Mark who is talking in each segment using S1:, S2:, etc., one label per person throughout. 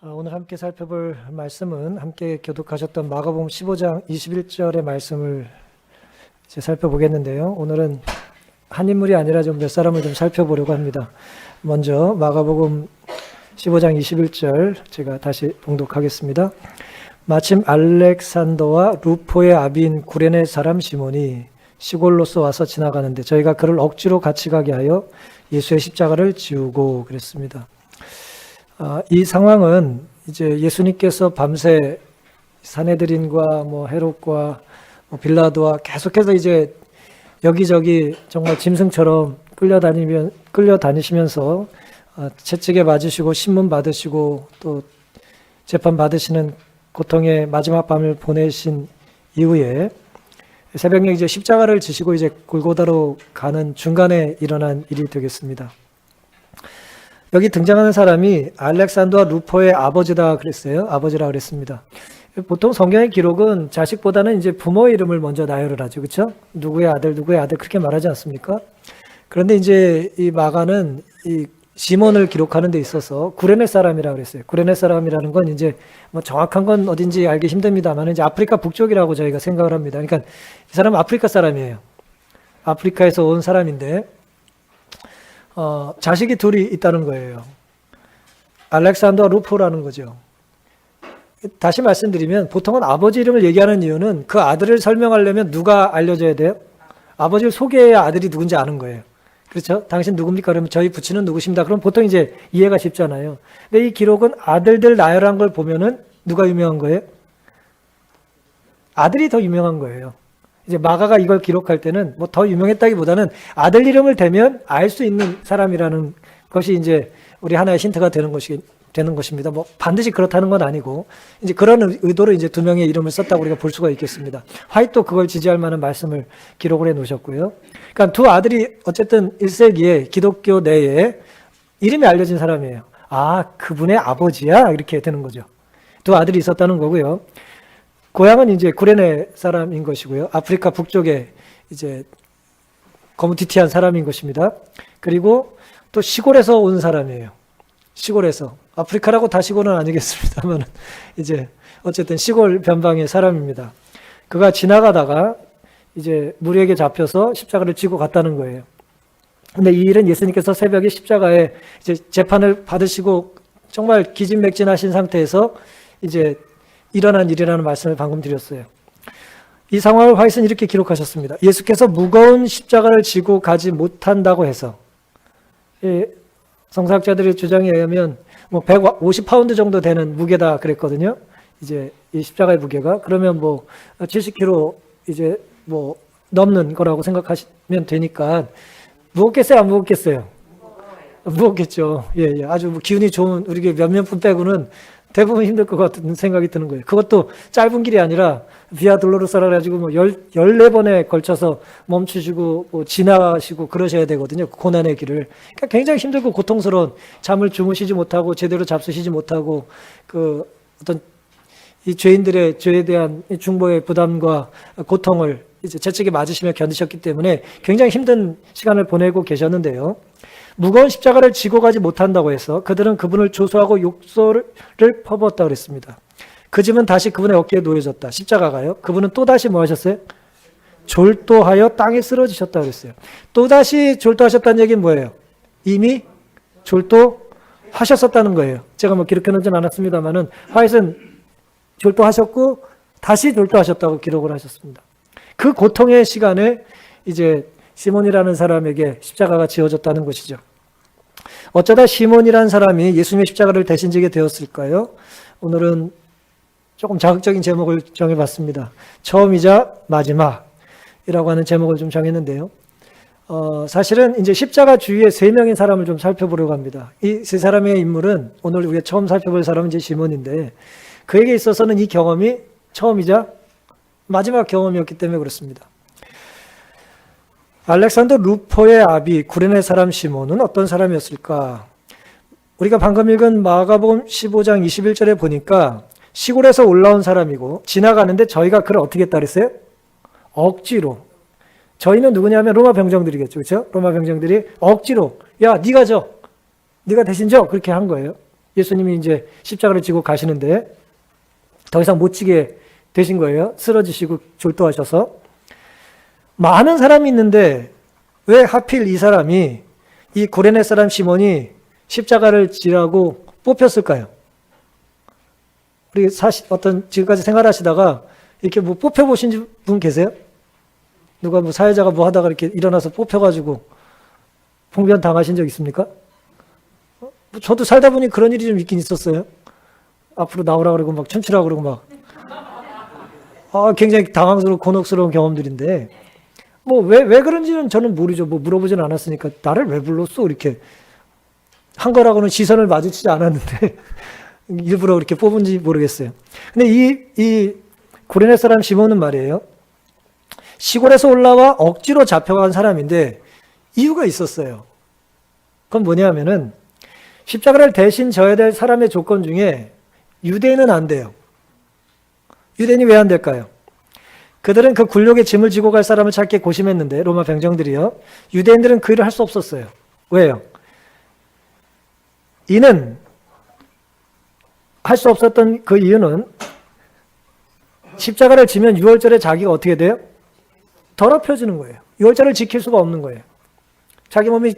S1: 오늘 함께 살펴볼 말씀은 함께 교독하셨던 마가복음 15장 21절의 말씀을 이제 살펴보겠는데요. 오늘은 한 인물이 아니라 좀 몇 사람을 좀 살펴보려고 합니다. 먼저 마가복음 15장 21절 제가 다시 봉독하겠습니다. 마침 알렉산더와 루포의 아비인 구레네 사람 시몬이 시골로서 와서 지나가는데 저희가 그를 억지로 같이 가게 하여 예수의 십자가를 지우고 그랬습니다. 이 상황은 이제 예수님께서 밤새 사내들인과 헤롯과 빌라도와 계속해서 이제 여기저기 정말 짐승처럼 끌려다니시면서 채찍에 맞으시고 신문 받으시고 또 재판 받으시는 고통의 마지막 밤을 보내신 이후에 새벽에 이제 십자가를 지시고 이제 골고다로 가는 중간에 일어난 일이 되겠습니다. 여기 등장하는 사람이 알렉산더와 루포의 아버지다 그랬어요. 아버지라 그랬습니다. 보통 성경의 기록은 자식보다는 이제 부모의 이름을 먼저 나열을 하죠. 그렇죠? 누구의 아들 그렇게 말하지 않습니까? 그런데 이제 이 마가는 이 시몬을 기록하는 데 있어서 구레네 사람이라 그랬어요. 구레네 사람이라는 건 이제 정확한 건 어딘지 알기 힘듭니다만 이제 아프리카 북쪽이라고 저희가 생각을 합니다. 그러니까 이 사람은 아프리카 사람이에요. 아프리카에서 온 사람인데 자식이 둘이 있다는 거예요. 알렉산더와 루포라는 거죠. 다시 말씀드리면 보통은 아버지 이름을 얘기하는 이유는 그 아들을 설명하려면 누가 알려줘야 돼요? 아버지를 소개해야 아들이 누군지 아는 거예요. 그렇죠? 당신 누굽니까? 그러면 저희 부친은 누구십니다. 그럼 보통 이제 이해가 쉽잖아요. 근데 이 기록은 아들들 나열한 걸 보면은 누가 유명한 거예요? 아들이 더 유명한 거예요. 이제 마가가 이걸 기록할 때는 더 유명했다기보다는 아들 이름을 대면 알 수 있는 사람이라는 것이 이제 우리 하나의 힌트가 되는 것입니다. 반드시 그렇다는 건 아니고 이제 그런 의도로 이제 두 명의 이름을 썼다고 우리가 볼 수가 있겠습니다. 화이트도 그걸 지지할 만한 말씀을 기록을 해 놓으셨고요. 그러니까 두 아들이 어쨌든 1세기에 기독교 내에 이름이 알려진 사람이에요. 그분의 아버지야 이렇게 되는 거죠. 두 아들이 있었다는 거고요. 고향은 이제 구레네 사람인 것이고요. 아프리카 북쪽에 이제 거무튀튀한 사람인 것입니다. 그리고 또 시골에서 온 사람이에요. 시골에서. 아프리카라고 다 시골은 아니겠습니다만 이제 어쨌든 시골 변방의 사람입니다. 그가 지나가다가 이제 무리에게 잡혀서 십자가를 지고 갔다는 거예요. 근데 이 일은 예수님께서 새벽에 십자가에 이제 재판을 받으시고 정말 기진맥진하신 상태에서 이제 일어난 일이라는 말씀을 방금 드렸어요. 이 상황을 화이트는 이렇게 기록하셨습니다. 예수께서 무거운 십자가를 지고 가지 못한다고 해서 성사학자들의 주장에 의하면 150파운드 정도 되는 무게다 그랬거든요. 이제 이 십자가의 무게가 그러면 70kg 이제 넘는 거라고 생각하시면 되니까 무겁겠어요, 안 무겁겠어요? 무겁겠죠. 예. 아주 기운이 좋은 우리 몇몇 분 빼고는 대부분 힘들 것 같은 생각이 드는 거예요. 그것도 짧은 길이 아니라 비아 돌로로사라 가지고 14번에 걸쳐서 멈추시고 지나시고 그러셔야 되거든요. 고난의 길을. 그러니까 굉장히 힘들고 고통스러운 잠을 주무시지 못하고 제대로 잡수시지 못하고 어떤 이 죄인들의 죄에 대한 중보의 부담과 고통을 이제 채찍에 맞으시며 견디셨기 때문에 굉장히 힘든 시간을 보내고 계셨는데요. 무거운 십자가를 지고 가지 못한다고 해서 그들은 그분을 조소하고 욕설을 퍼부었다 그랬습니다. 그 짐은 다시 그분의 어깨에 놓여졌다. 십자가가요. 그분은 또다시 뭐 하셨어요? 졸도하여 땅에 쓰러지셨다 그랬어요. 또다시 졸도하셨다는 얘기는 뭐예요? 이미 졸도하셨었다는 거예요. 제가 기록해놓진 않았습니다만은 화이트는 졸도하셨고 다시 졸도하셨다고 기록을 하셨습니다. 그 고통의 시간에 이제 시몬이라는 사람에게 십자가가 지어졌다는 것이죠. 어쩌다 시몬이라는 사람이 예수님의 십자가를 대신 지게 되었을까요? 오늘은 조금 자극적인 제목을 정해봤습니다. 처음이자 마지막이라고 하는 제목을 좀 정했는데요. 사실은 이제 십자가 주위에 세 명의 사람을 좀 살펴보려고 합니다. 이 세 사람의 인물은 오늘 우리가 처음 살펴볼 사람은 이제 시몬인데 그에게 있어서는 이 경험이 처음이자 마지막 경험이었기 때문에 그렇습니다. 알렉산더 루포의 아비 구레네 사람 시몬은 어떤 사람이었을까? 우리가 방금 읽은 마가복음 15장 21절에 보니까 시골에서 올라온 사람이고 지나가는데 저희가 그를 어떻게 했다 그랬어요? 억지로. 저희는 누구냐면 로마 병정들이겠죠. 그렇죠? 로마 병정들이 억지로 네가 져. 네가 대신 져. 그렇게 한 거예요. 예수님이 이제 십자가를 지고 가시는데 더 이상 못 지게 되신 거예요. 쓰러지시고 졸도하셔서. 많은 사람이 있는데 왜 하필 이 사람이, 이 구레네 사람 시몬이 십자가를 지라고 뽑혔을까요? 우리 지금까지 생활하시다가 이렇게 뭐 뽑혀보신 분 계세요? 누가 뭐 사회자가 뭐 하다가 이렇게 일어나서 뽑혀가지고 봉변 당하신 적 있습니까? 저도 살다 보니 그런 일이 좀 있긴 있었어요. 앞으로 나오라 그러고 막 춤추라 그러고 막. 굉장히 당황스러운, 곤혹스러운 경험들인데, 뭐, 왜 그런지는 저는 모르죠. 뭐, 물어보진 않았으니까. 나를 왜 불렀어? 이렇게. 한 거라고는 시선을 마주치지 않았는데, 일부러 이렇게 뽑은지 모르겠어요. 근데 이 구레네 사람 시몬은 말이에요. 시골에서 올라와 억지로 잡혀간 사람인데, 이유가 있었어요. 그건 뭐냐면은, 십자가를 대신 져야 될 사람의 조건 중에 유대인은 안 돼요. 유대인이 왜 안 될까요? 그들은 그 굴욕의 짐을 지고 갈 사람을 찾기 고심했는데, 로마 병정들이요. 유대인들은 그 일을 할 수 없었어요. 왜요? 이는 할 수 없었던 그 이유는 십자가를 지면 유월절에 자기가 어떻게 돼요? 더럽혀지는 거예요. 유월절을 지킬 수가 없는 거예요. 자기 몸이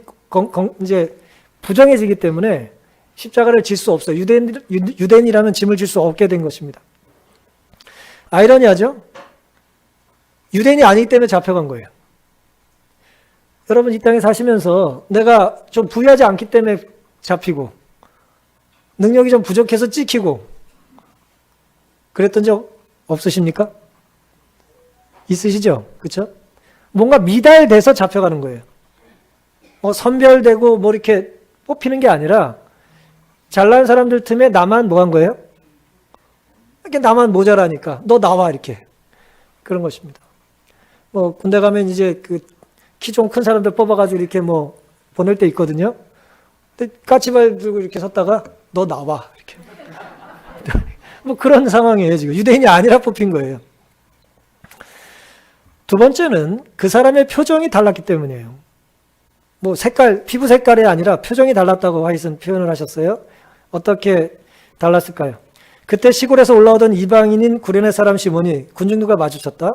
S1: 이제 부정해지기 때문에 십자가를 질 수 없어요. 유대인이라면 짐을 질 수 없게 된 것입니다. 아이러니하죠? 유대인이 아니기 때문에 잡혀간 거예요. 여러분 이 땅에 사시면서 내가 좀 부유하지 않기 때문에 잡히고 능력이 좀 부족해서 찍히고 그랬던 적 없으십니까? 있으시죠? 그렇죠? 뭔가 미달돼서 잡혀가는 거예요. 선별되고 뭐 이렇게 뽑히는 게 아니라 잘난 사람들 틈에 나만 뭐 한 거예요? 이렇게 나만 모자라니까 너 나와 이렇게 그런 것입니다. 뭐 군대 가면 이제 그 키 좀 큰 사람들 뽑아가지고 이렇게 뭐 보낼 때 있거든요. 근데 까치발 들고 이렇게 섰다가 너 나와 이렇게 뭐 그런 상황이에요. 지금 유대인이 아니라 뽑힌 거예요. 두 번째는 그 사람의 표정이 달랐기 때문이에요. 뭐 피부 색깔이 아니라 표정이 달랐다고 하이슨 표현을 하셨어요. 어떻게 달랐을까요? 그때 시골에서 올라오던 이방인인 구레네 사람 시몬이 군중들과 마주쳤다.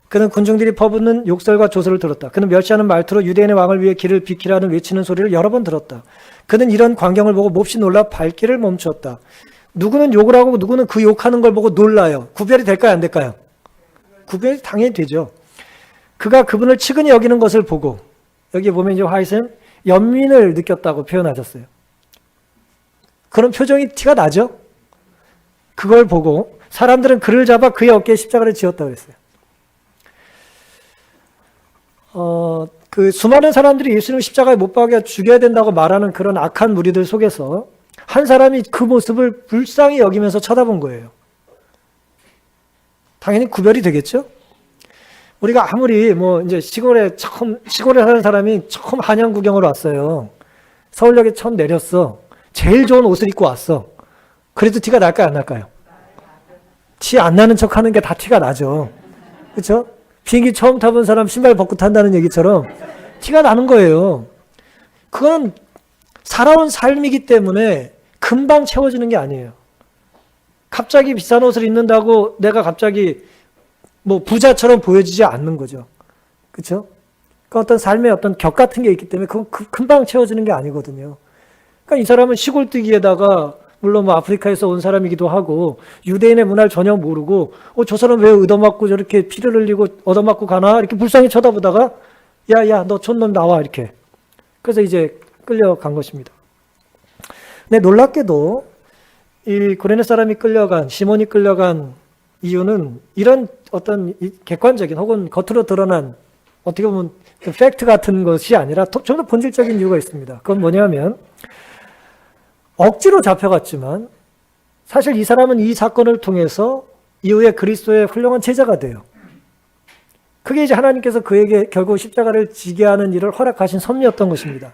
S1: 그는 군중들이 퍼붓는 욕설과 조소를 들었다. 그는 멸시하는 말투로 유대인의 왕을 위해 길을 비키라는 외치는 소리를 여러 번 들었다. 그는 이런 광경을 보고 몹시 놀라 발길을 멈추었다. 누구는 욕을 하고 누구는 그 욕하는 걸 보고 놀라요. 구별이 될까요? 안 될까요? 구별이 당연히 되죠. 그가 그분을 측은히 여기는 것을 보고 여기 보면 이제 화이트는 연민을 느꼈다고 표현하셨어요. 그런 표정이 티가 나죠? 그걸 보고 사람들은 그를 잡아 그의 어깨에 십자가를 지었다고 했어요. 그 수많은 사람들이 예수님을 십자가에 못 박아 죽여야 된다고 말하는 그런 악한 무리들 속에서 한 사람이 그 모습을 불쌍히 여기면서 쳐다본 거예요. 당연히 구별이 되겠죠? 우리가 아무리 뭐 이제 시골에 사는 사람이 처음 한양 구경을 왔어요. 서울역에 처음 내렸어. 제일 좋은 옷을 입고 왔어. 그래도 티가 날까요, 안 날까요? 티 안 나는 척 하는 게 다 티가 나죠. 그렇죠? 비행기 처음 타본 사람 신발 벗고 탄다는 얘기처럼 티가 나는 거예요. 그건 살아온 삶이기 때문에 금방 채워지는 게 아니에요. 갑자기 비싼 옷을 입는다고 내가 갑자기 뭐 부자처럼 보여지지 않는 거죠. 그렇죠? 그러니까 어떤 삶의 어떤 격 같은 게 있기 때문에 그건 금방 채워지는 게 아니거든요. 그러니까 이 사람은 시골뜨기에다가 물론 뭐 아프리카에서 온 사람이기도 하고 유대인의 문화를 전혀 모르고 저 사람 왜 얻어맞고 저렇게 피를 흘리고 얻어맞고 가나 이렇게 불쌍히 쳐다보다가 야야 너 촌놈 나와 이렇게 그래서 이제 끌려간 것입니다. 근데 놀랍게도 이 구레네 사람이 시몬이 끌려간 이유는 이런 어떤 객관적인 혹은 겉으로 드러난 어떻게 보면 그 팩트 같은 것이 아니라 좀 더 본질적인 이유가 있습니다. 그건 뭐냐면 억지로 잡혀갔지만 사실 이 사람은 이 사건을 통해서 이후에 그리스도의 훌륭한 제자가 돼요. 그게 이제 하나님께서 그에게 결국 십자가를 지게 하는 일을 허락하신 섭리였던 것입니다.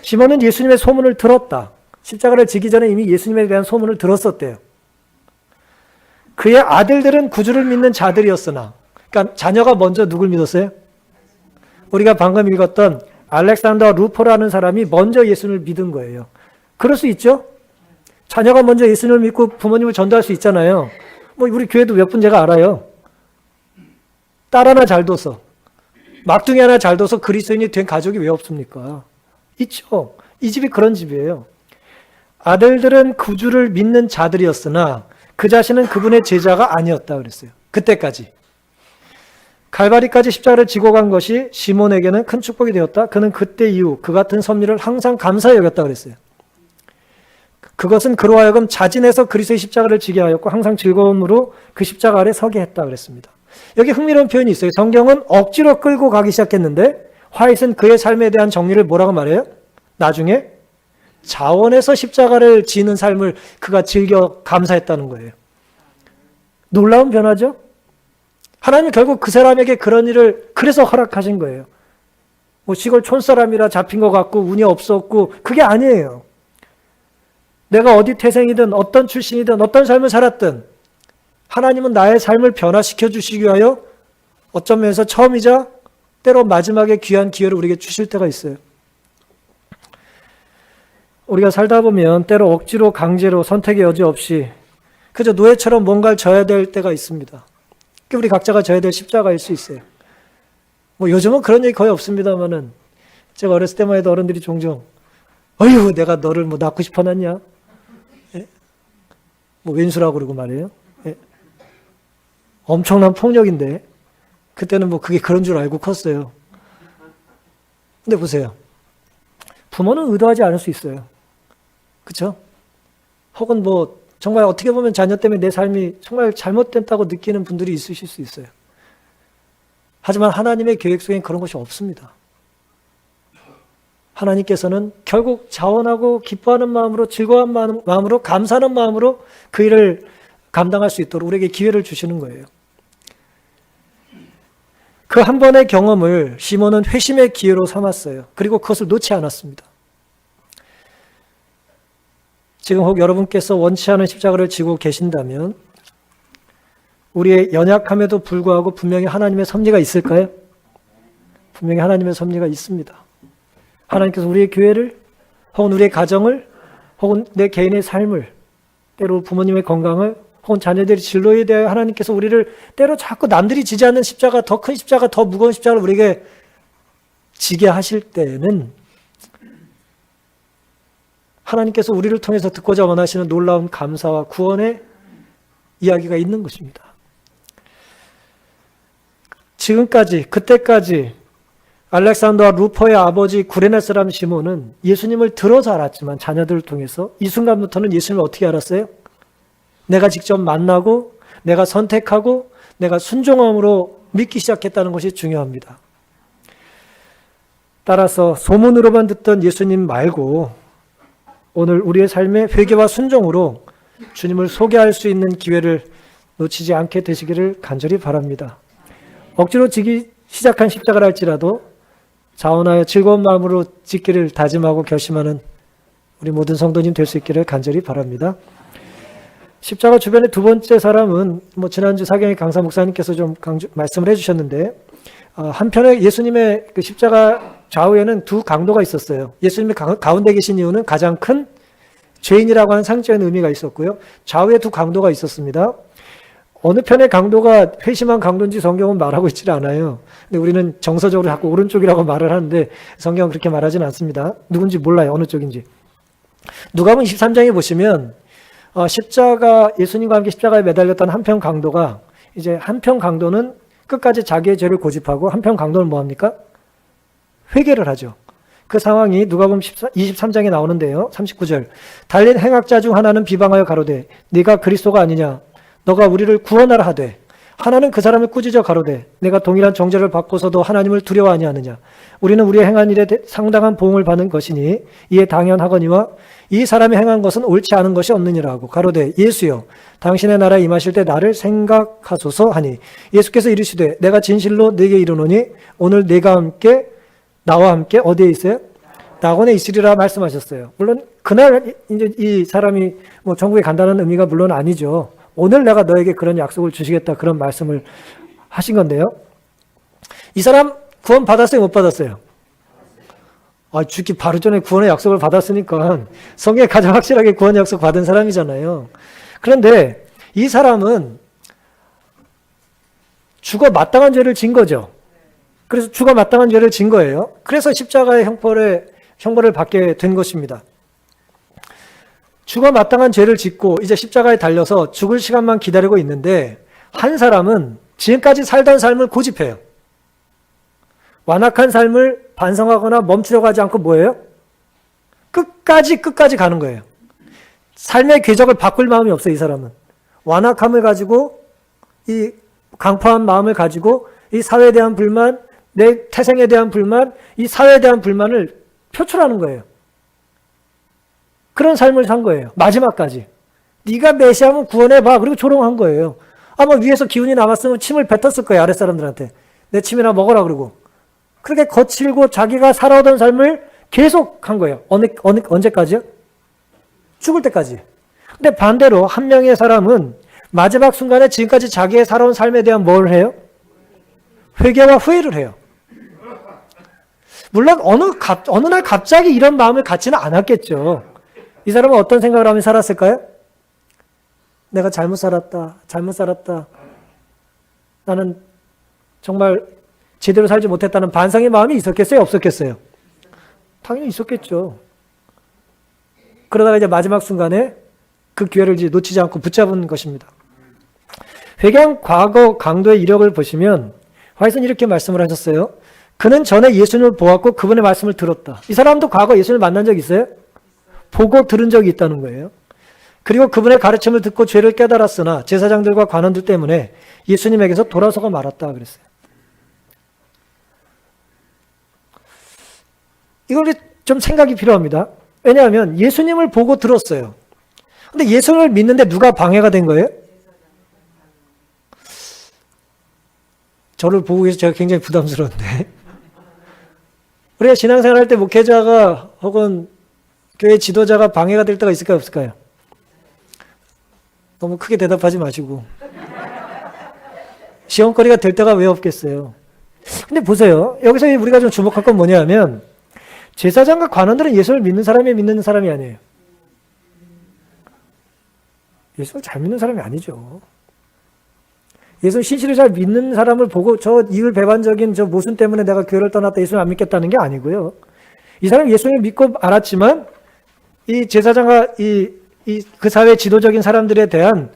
S1: 시몬은 예수님의 소문을 들었다. 십자가를 지기 전에 이미 예수님에 대한 소문을 들었었대요. 그의 아들들은 구주를 믿는 자들이었으나, 그러니까 자녀가 먼저 누굴 믿었어요? 우리가 방금 읽었던 알렉산더 루퍼라는 사람이 먼저 예수님을 믿은 거예요. 그럴 수 있죠? 자녀가 먼저 예수님을 믿고 부모님을 전도할 수 있잖아요. 뭐 우리 교회도 몇 분 제가 알아요. 딸 하나 잘 둬서, 막둥이 하나 잘 둬서 그리스도인이 된 가족이 왜 없습니까? 있죠. 이 집이 그런 집이에요. 아들들은 구주를 믿는 자들이었으나 그 자신은 그분의 제자가 아니었다 그랬어요. 그때까지. 갈바리까지 십자가를 지고 간 것이 시몬에게는 큰 축복이 되었다. 그는 그때 이후 그 같은 섭리를 항상 감사히 여겼다 그랬어요. 그것은 그로 하여금 자진해서 그리스도의 십자가를 지게 하였고 항상 즐거움으로 그 십자가 아래 서게 했다 그랬습니다. 여기 흥미로운 표현이 있어요. 성경은 억지로 끌고 가기 시작했는데 화이트는 그의 삶에 대한 정리를 뭐라고 말해요? 나중에 자원해서 십자가를 지는 삶을 그가 즐겨 감사했다는 거예요. 놀라운 변화죠? 하나님은 결국 그 사람에게 그런 일을 그래서 허락하신 거예요. 뭐 시골 촌사람이라 잡힌 것 같고 운이 없었고 그게 아니에요. 내가 어디 태생이든 어떤 출신이든 어떤 삶을 살았든 하나님은 나의 삶을 변화시켜 주시기 위하여 어떤 면에서 처음이자 때로 마지막에 귀한 기회를 우리에게 주실 때가 있어요. 우리가 살다 보면 때로 억지로 강제로 선택의 여지 없이 그저 노예처럼 뭔가를 져야 될 때가 있습니다. 그게 우리 각자가 져야 될 십자가일 수 있어요. 뭐 요즘은 그런 얘기 거의 없습니다만은 제가 어렸을 때만 해도 어른들이 종종 어휴 내가 너를 뭐 낳고 싶어 났냐? 예? 뭐 왼수라고 그러고 말이에요. 예? 엄청난 폭력인데 그때는 뭐 그게 그런 줄 알고 컸어요. 근데 보세요. 부모는 의도하지 않을 수 있어요. 그렇죠? 혹은 뭐 정말 어떻게 보면 자녀 때문에 내 삶이 정말 잘못됐다고 느끼는 분들이 있으실 수 있어요. 하지만 하나님의 계획 속엔 그런 것이 없습니다. 하나님께서는 결국 자원하고 기뻐하는 마음으로 즐거운 마음으로 감사하는 마음으로 그 일을 감당할 수 있도록 우리에게 기회를 주시는 거예요. 그 한 번의 경험을 시몬은 회심의 기회로 삼았어요. 그리고 그것을 놓지 않았습니다. 지금 혹 여러분께서 원치 않은 십자가를 지고 계신다면 우리의 연약함에도 불구하고 분명히 하나님의 섭리가 있을까요? 분명히 하나님의 섭리가 있습니다. 하나님께서 우리의 교회를 혹은 우리의 가정을 혹은 내 개인의 삶을 때로 부모님의 건강을 혹은 자녀들의 진로에 대해 하나님께서 우리를 때로 자꾸 남들이 지지 않는 십자가, 더 큰 십자가, 더 무거운 십자가를 우리에게 지게 하실 때는 하나님께서 우리를 통해서 듣고자 원하시는 놀라운 감사와 구원의 이야기가 있는 것입니다. 지금까지, 그때까지 알렉산더와 루퍼의 아버지 구레네 사람 시몬은 예수님을 들어서 알았지만 자녀들을 통해서 이 순간부터는 예수님을 어떻게 알았어요? 내가 직접 만나고 내가 선택하고 내가 순종함으로 믿기 시작했다는 것이 중요합니다. 따라서 소문으로만 듣던 예수님 말고 오늘 우리의 삶의 회개와 순종으로 주님을 소개할 수 있는 기회를 놓치지 않게 되시기를 간절히 바랍니다. 억지로 지기 시작한 십자가를 할지라도 자원하여 즐거운 마음으로 짓기를 다짐하고 결심하는 우리 모든 성도님 될 수 있기를 간절히 바랍니다. 십자가 주변의 두 번째 사람은 뭐 지난주 사경의 강사 목사님께서 좀 말씀을 해주셨는데 한편에 예수님의 그 십자가 좌우에는 두 강도가 있었어요. 예수님이 가운데 계신 이유는 가장 큰 죄인이라고 하는 상징적인 의미가 있었고요. 좌우에 두 강도가 있었습니다. 어느 편의 강도가 회심한 강도인지 성경은 말하고 있지 않아요. 근데 우리는 정서적으로 자꾸 오른쪽이라고 말을 하는데 성경은 그렇게 말하지는 않습니다. 누군지 몰라요. 어느 쪽인지. 누가복음 23장에 보시면 십자가 예수님과 함께 십자가에 매달렸던 한편 강도가 이제 한편 강도는 끝까지 자기의 죄를 고집하고 한편 강도는 뭐합니까? 회개를 하죠. 그 상황이 누가복음 23장에 나오는데요. 39절. 달린 행악자 중 하나는 비방하여 가로되 네가 그리스도가 아니냐 너가 우리를 구원하라 하되 하나는 그 사람을 꾸짖어 가로되 내가 동일한 정죄를 받고서도 하나님을 두려워 아니하느냐 우리는 우리의 행한 일에 상당한 보응을 받는 것이니 이에 당연하거니와 이 사람이 행한 것은 옳지 않은 것이 없느니라 하고 가로되 예수여 당신의 나라에 임하실 때 나를 생각하소서 하니 예수께서 이르시되 내가 진실로 네게 이르노니 오늘 나와 함께 어디에 있어요? 낙원에 있으리라 말씀하셨어요. 물론 그날 이제 이 사람이 뭐 천국에 간다는 의미가 물론 아니죠. 오늘 내가 너에게 그런 약속을 주시겠다 그런 말씀을 하신 건데요. 이 사람 구원 받았어요? 못 받았어요? 죽기 바로 전에 구원의 약속을 받았으니까 성경에 가장 확실하게 구원의 약속 받은 사람이잖아요. 그런데 이 사람은 죽어 마땅한 죄를 진 거죠. 그래서 죽어 마땅한 죄를 진 거예요. 그래서 십자가의 형벌을 받게 된 것입니다. 죽어 마땅한 죄를 짓고 이제 십자가에 달려서 죽을 시간만 기다리고 있는데 한 사람은 지금까지 살던 삶을 고집해요. 완악한 삶을 반성하거나 멈추려고 하지 않고 뭐예요? 끝까지 가는 거예요. 삶의 궤적을 바꿀 마음이 없어요, 이 사람은. 완악함을 가지고, 이 강포한 마음을 가지고, 이 사회에 대한 불만, 내 태생에 대한 불만, 이 사회에 대한 불만을 표출하는 거예요. 그런 삶을 산 거예요. 마지막까지. 네가 메시아면 구원해봐. 그리고 조롱한 거예요. 아마 위에서 기운이 남았으면 침을 뱉었을 거예요, 아랫사람들한테. 내 침이나 먹어라 그러고. 그렇게 거칠고 자기가 살아오던 삶을 계속 한 거예요. 언제까지요? 죽을 때까지. 근데 반대로 한 명의 사람은 마지막 순간에 지금까지 자기의 살아온 삶에 대한 뭘 해요? 회개와 후회를 해요. 물론 어느 날 갑자기 이런 마음을 갖지는 않았겠죠. 이 사람은 어떤 생각을 하며 살았을까요? 내가 잘못 살았다. 나는 정말 제대로 살지 못했다는 반성의 마음이 있었겠어요? 없었겠어요? 당연히 있었겠죠. 그러다가 이제 마지막 순간에 그 기회를 이제 놓치지 않고 붙잡은 것입니다. 회개한 과거 강도의 이력을 보시면 화이트는 이렇게 말씀을 하셨어요. 그는 전에 예수님을 보았고 그분의 말씀을 들었다. 이 사람도 과거 예수님을 만난 적 있어요? 보고 들은 적이 있다는 거예요. 그리고 그분의 가르침을 듣고 죄를 깨달았으나 제사장들과 관원들 때문에 예수님에게서 돌아서고 말았다 그랬어요. 이걸 좀 생각이 필요합니다. 왜냐하면 예수님을 보고 들었어요. 근데 예수님을 믿는데 누가 방해가 된 거예요? 저를 보고 계셔서 제가 굉장히 부담스러운데. 우리가 신앙생활 할 때 목회자가 혹은 교회 지도자가 방해가 될 때가 있을까요? 없을까요? 너무 크게 대답하지 마시고. 시험거리가 될 때가 왜 없겠어요? 근데 보세요. 여기서 우리가 좀 주목할 건 뭐냐면 제사장과 관원들은 예수를 믿는 사람이 아니에요. 예수를 잘 믿는 사람이 아니죠. 예수 신실을 잘 믿는 사람을 보고 저 이율배반적인 저 모순 때문에 내가 교회를 떠났다 예수를 안 믿겠다는 게 아니고요. 이 사람이 예수님을 믿고 알았지만 이 제사장과 그 사회 지도적인 사람들에 대한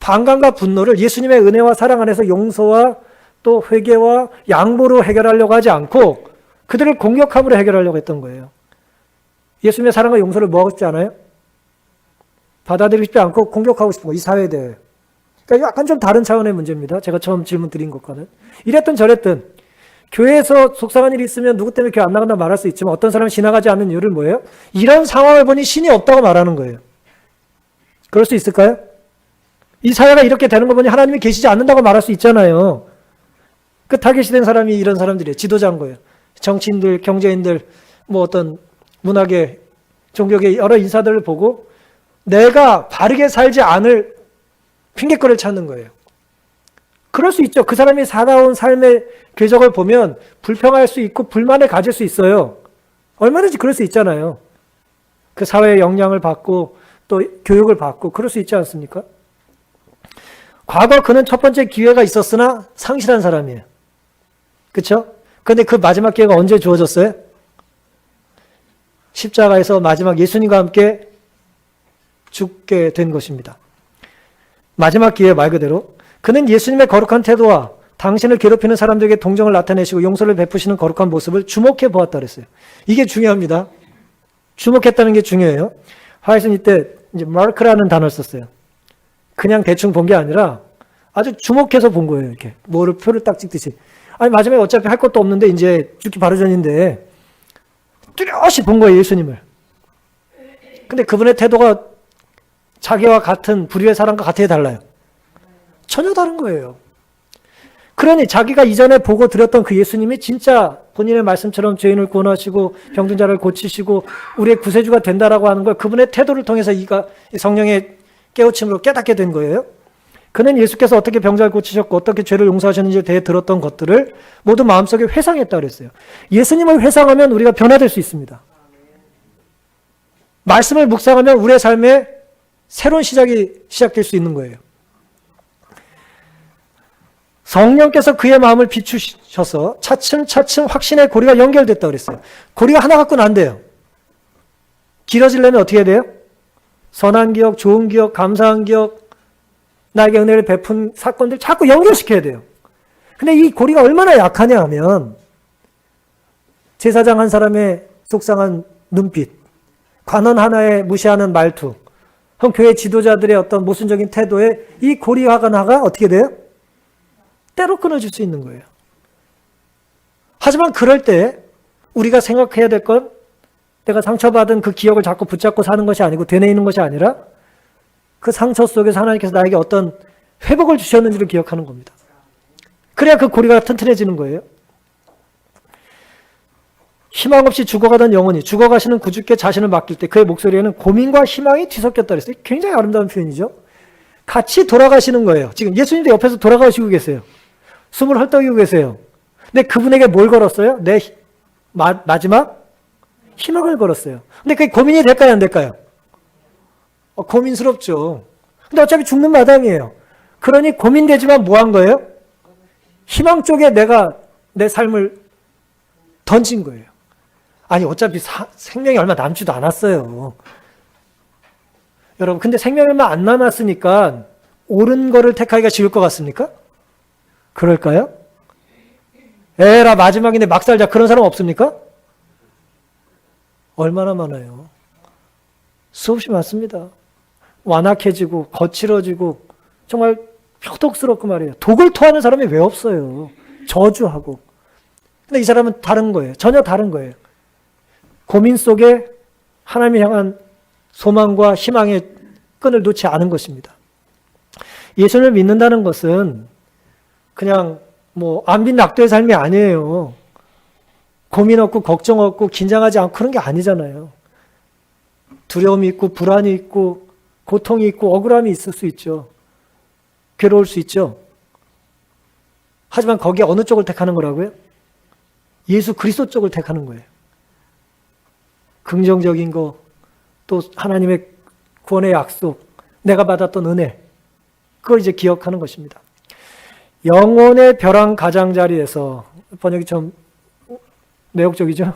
S1: 반감과 분노를 예수님의 은혜와 사랑 안에서 용서와 또 회개와 양보로 해결하려고 하지 않고 그들을 공격함으로 해결하려고 했던 거예요. 예수님의 사랑과 용서를 뭐하고 싶지 않아요? 받아들이고 싶지 않고 공격하고 싶은 거예요. 이 사회에 대해. 그러니까 약간 좀 다른 차원의 문제입니다. 제가 처음 질문 드린 것과는. 이랬든 저랬든 교회에서 속상한 일이 있으면 누구 때문에 교회 안 나간다 말할 수 있지만 어떤 사람이 지나가지 않는 이유를 뭐예요? 이런 상황을 보니 신이 없다고 말하는 거예요. 그럴 수 있을까요? 이 사회가 이렇게 되는 거 보니 하나님이 계시지 않는다고 말할 수 있잖아요. 그 타겟이 사람이 이런 사람들이에요. 지도자인 거예요. 정치인들, 경제인들, 뭐 어떤 문학의, 종교계 여러 인사들을 보고 내가 바르게 살지 않을 핑계거리를 찾는 거예요. 그럴 수 있죠. 그 사람이 살아온 삶의 궤적을 보면 불평할 수 있고 불만을 가질 수 있어요. 얼마든지 그럴 수 있잖아요. 그 사회의 영향을 받고 또 교육을 받고 그럴 수 있지 않습니까? 과거 그는 첫 번째 기회가 있었으나 상실한 사람이에요. 그렇죠? 그런데 그 마지막 기회가 언제 주어졌어요? 십자가에서 마지막 예수님과 함께 죽게 된 것입니다. 마지막 기회 말 그대로 그는 예수님의 거룩한 태도와 당신을 괴롭히는 사람들에게 동정을 나타내시고 용서를 베푸시는 거룩한 모습을 주목해 보았다 그랬어요. 이게 중요합니다. 주목했다는 게 중요해요. 화이트는 이때 이제 마크라는 단어를 썼어요. 그냥 대충 본 게 아니라 아주 주목해서 본 거예요. 이렇게 뭐를 표를 딱 찍듯이. 아니 마지막에 어차피 할 것도 없는데 이제 죽기 바로 전인데 뚜렷이 본 거예요. 예수님을. 근데 그분의 태도가 자기와 같은 불의의 사람과 같아 달라요. 전혀 다른 거예요. 그러니 자기가 이전에 보고 들었던 그 예수님이 진짜 본인의 말씀처럼 죄인을 구원하시고 병든 자를 고치시고 우리의 구세주가 된다라고 하는 걸 그분의 태도를 통해서 성령의 깨우침으로 깨닫게 된 거예요. 그는 예수께서 어떻게 병자를 고치셨고 어떻게 죄를 용서하셨는지에 대해 들었던 것들을 모두 마음속에 회상했다 그랬어요. 예수님을 회상하면 우리가 변화될 수 있습니다. 말씀을 묵상하면 우리의 삶에 새로운 시작이 시작될 수 있는 거예요. 성령께서 그의 마음을 비추셔서 차츰차츰 확신의 고리가 연결됐다고 그랬어요. 고리가 하나 갖고는 안 돼요. 길어지려면 어떻게 해야 돼요? 선한 기억, 좋은 기억, 감사한 기억, 나에게 은혜를 베푼 사건들 자꾸 연결시켜야 돼요. 근데 이 고리가 얼마나 약하냐 하면 제사장 한 사람의 속상한 눈빛, 관원 하나의 무시하는 말투, 교회 지도자들의 어떤 모순적인 태도에 이 고리 하나가 어떻게 돼요? 때로 끊어질 수 있는 거예요. 하지만 그럴 때 우리가 생각해야 될 건 내가 상처받은 그 기억을 자꾸 붙잡고 사는 것이 아니고 되뇌이는 것이 아니라 그 상처 속에서 하나님께서 나에게 어떤 회복을 주셨는지를 기억하는 겁니다. 그래야 그 고리가 튼튼해지는 거예요. 희망 없이 죽어가던 영혼이 죽어가시는 구주께 자신을 맡길 때 그의 목소리에는 고민과 희망이 뒤섞였다 그랬어요. 굉장히 아름다운 표현이죠. 같이 돌아가시는 거예요. 지금 예수님도 옆에서 돌아가시고 계세요. 숨을 헐떡이고 계세요. 근데 그분에게 뭘 걸었어요? 내 마지막 희망을 걸었어요. 근데 그게 고민이 될까요? 안 될까요? 고민스럽죠. 근데 어차피 죽는 마당이에요. 그러니 고민되지만 뭐 한 거예요? 희망 쪽에 내가 내 삶을 던진 거예요. 아니 어차피 생명이 얼마 남지도 않았어요. 여러분 근데 생명이 얼마 안 남았으니까 옳은 거를 택하기가 쉬울 것 같습니까? 그럴까요? 에라 마지막인데 막 살자 그런 사람 없습니까? 얼마나 많아요. 수없이 많습니다. 완악해지고 거칠어지고 정말 표독스럽고 말이에요. 독을 토하는 사람이 왜 없어요. 저주하고. 근데 이 사람은 다른 거예요. 전혀 다른 거예요. 고민 속에 하나님을 향한 소망과 희망의 끈을 놓지 않은 것입니다. 예수를 믿는다는 것은 그냥 안빈 낙도의 삶이 아니에요. 고민 없고 걱정 없고 긴장하지 않고 그런 게 아니잖아요. 두려움이 있고 불안이 있고 고통이 있고 억울함이 있을 수 있죠. 괴로울 수 있죠. 하지만 거기에 어느 쪽을 택하는 거라고요? 예수 그리스도 쪽을 택하는 거예요. 긍정적인 거, 또 하나님의 구원의 약속, 내가 받았던 은혜, 그걸 이제 기억하는 것입니다. 영혼의 벼랑 가장자리에서, 번역이 좀 매혹적이죠?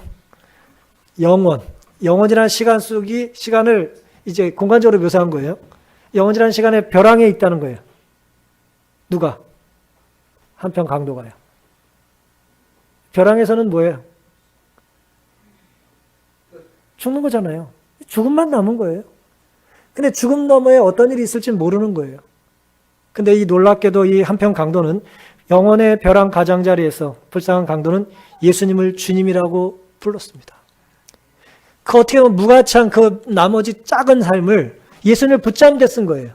S1: 영원이라는 시간을 이제 공간적으로 묘사한 거예요. 영원이라는 시간에 벼랑에 있다는 거예요. 누가? 한편 강도가요. 벼랑에서는 뭐예요? 죽는 거잖아요. 죽음만 남은 거예요. 근데 죽음 너머에 어떤 일이 있을지 모르는 거예요. 근데 이 놀랍게도 이 한편 강도는 영원의 벼랑 가장자리에서 불쌍한 강도는 예수님을 주님이라고 불렀습니다. 그 어떻게 보면 무가치한 그 나머지 작은 삶을 예수님을 붙잡는 데 쓴 거예요.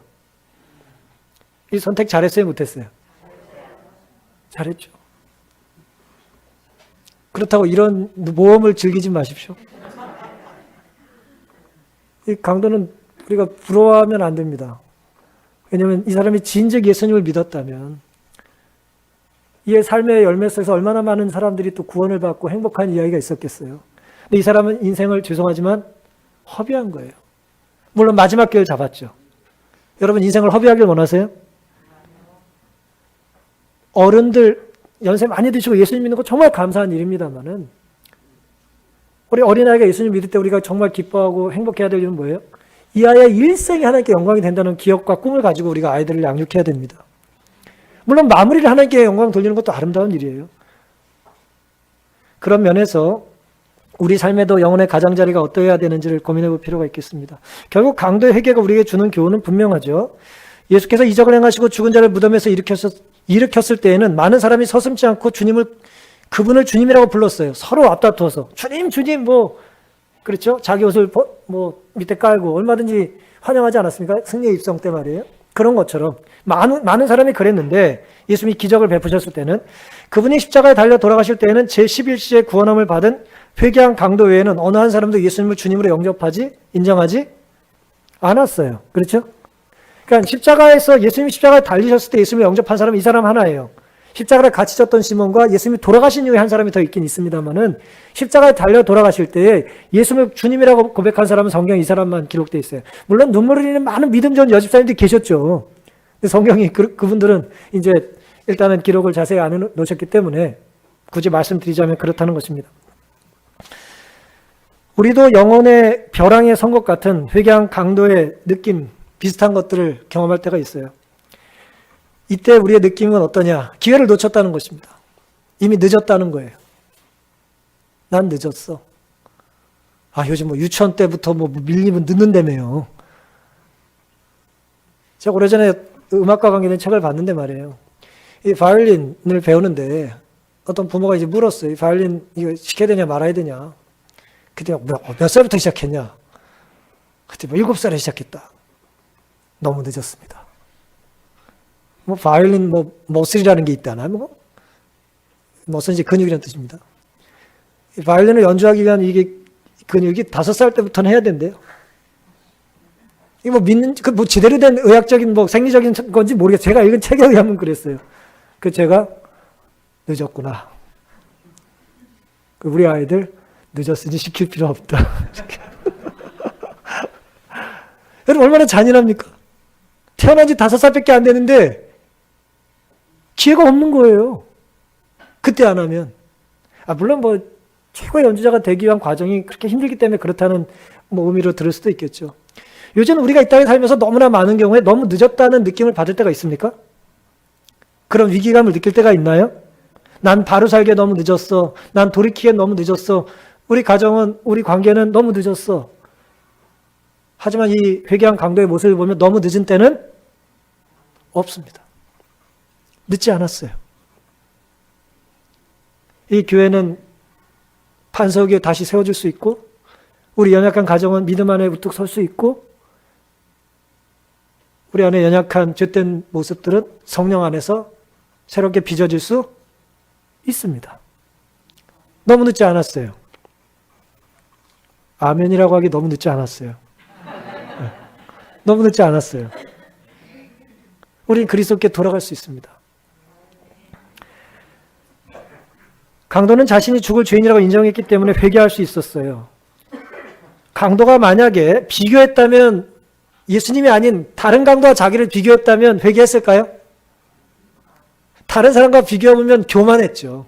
S1: 이 선택 잘했어요? 못했어요? 잘했죠. 그렇다고 이런 모험을 즐기지 마십시오. 이 강도는 우리가 부러워하면 안 됩니다. 왜냐하면 이 사람이 진즉 예수님을 믿었다면 이의 삶의 열매 속에서 얼마나 많은 사람들이 또 구원을 받고 행복한 이야기가 있었겠어요. 근데 이 사람은 인생을 죄송하지만 허비한 거예요. 물론 마지막 길을 잡았죠. 여러분 인생을 허비하길 원하세요? 어른들 연세 많이 드시고 예수님 믿는 거 정말 감사한 일입니다만은 우리 어린아이가 예수님 믿을 때 우리가 정말 기뻐하고 행복해야 될 일은 뭐예요? 이 아이의 일생이 하나님께 영광이 된다는 기억과 꿈을 가지고 우리가 아이들을 양육해야 됩니다. 물론 마무리를 하나님께 영광 돌리는 것도 아름다운 일이에요. 그런 면에서 우리 삶에도 영혼의 가장자리가 어떠해야 되는지를 고민해 볼 필요가 있겠습니다. 결국 강도의 회개가 우리에게 주는 교훈은 분명하죠. 예수께서 이적을 행하시고 죽은 자를 무덤에서 일으켰을 때에는 많은 사람이 서슴지 않고 그분을 주님이라고 불렀어요. 서로 앞다투어서 주님 그렇죠? 자기 옷을 밑에 깔고 얼마든지 환영하지 않았습니까? 승리의 입성 때 말이에요. 그런 것처럼 많은 사람이 그랬는데 예수님이 기적을 베푸셨을 때는 그분이 십자가에 달려 돌아가실 때에는 제11시에 구원함을 받은 회개한 강도 외에는 어느 한 사람도 예수님을 주님으로 인정하지 않았어요. 그렇죠? 그러니까 십자가에서 예수님이 십자가에 달리셨을 때 예수님을 영접한 사람은 이 사람 하나예요. 십자가를 같이 졌던 시몬과 예수님이 돌아가신 이후에 한 사람이 더 있긴 있습니다만은 십자가에 달려 돌아가실 때 예수님을 주님이라고 고백한 사람은 성경에 이 사람만 기록되어 있어요. 물론 눈물을 흘리는 많은 믿음 좋은 여집사님들이 계셨죠. 성경이 그분들은 이제 일단은 기록을 자세히 안 해놓으셨기 때문에 굳이 말씀드리자면 그렇다는 것입니다. 우리도 영혼의 벼랑에 선 것 같은 회개한 강도의 느낌, 비슷한 것들을 경험할 때가 있어요. 이때 우리의 느낌은 어떠냐? 기회를 놓쳤다는 것입니다. 이미 늦었다는 거예요. 난 늦었어. 요즘 유치원 때부터 밀리면 늦는다며요. 제가 오래전에 음악과 관계된 책을 봤는데 말이에요. 이 바이올린을 배우는데 어떤 부모가 이제 물었어요. 이 바이올린 이거 시켜야 되냐 말아야 되냐. 그때 몇 살부터 시작했냐. 그때 7살에 시작했다. 너무 늦었습니다. 바이올린 머슬이라는 게 있다나 머슬은 이제 근육이라는 뜻입니다. 바이올린을 연주하기 위한 이게 근육이 5살 때부터는 해야 된대요. 이거 믿는 제대로 된 의학적인 생리적인 건지 모르겠어요. 제가 읽은 책에 의하면 그랬어요. 제가 늦었구나. 우리 아이들 늦었으니 시킬 필요 없다. 여러분 얼마나 잔인합니까? 태어난 지 5살밖에 안 되는데 기회가 없는 거예요. 그때 안 하면. 물론 최고의 연주자가 되기 위한 과정이 그렇게 힘들기 때문에 그렇다는 의미로 들을 수도 있겠죠. 요즘 우리가 이 땅에 살면서 너무나 많은 경우에 너무 늦었다는 느낌을 받을 때가 있습니까? 그런 위기감을 느낄 때가 있나요? 난 바로 살기에 너무 늦었어. 난 돌이키기에 너무 늦었어. 우리 가정은, 우리 관계는 너무 늦었어. 하지만 이 회개한 강도의 모습을 보면 너무 늦은 때는 없습니다. 늦지 않았어요. 이 교회는 판석 위에 다시 세워질 수 있고, 우리 연약한 가정은 믿음 안에 우뚝 설 수 있고, 우리 안에 연약한 죄된 모습들은 성령 안에서 새롭게 빚어질 수 있습니다. 너무 늦지 않았어요. 아멘이라고 하기 너무 늦지 않았어요. 너무 늦지 않았어요. 우리는 그리스도께 돌아갈 수 있습니다. 강도는 자신이 죽을 죄인이라고 인정했기 때문에 회개할 수 있었어요. 강도가 만약에 비교했다면, 예수님이 아닌 다른 강도와 자기를 비교했다면 회개했을까요? 다른 사람과 비교해보면 교만했죠.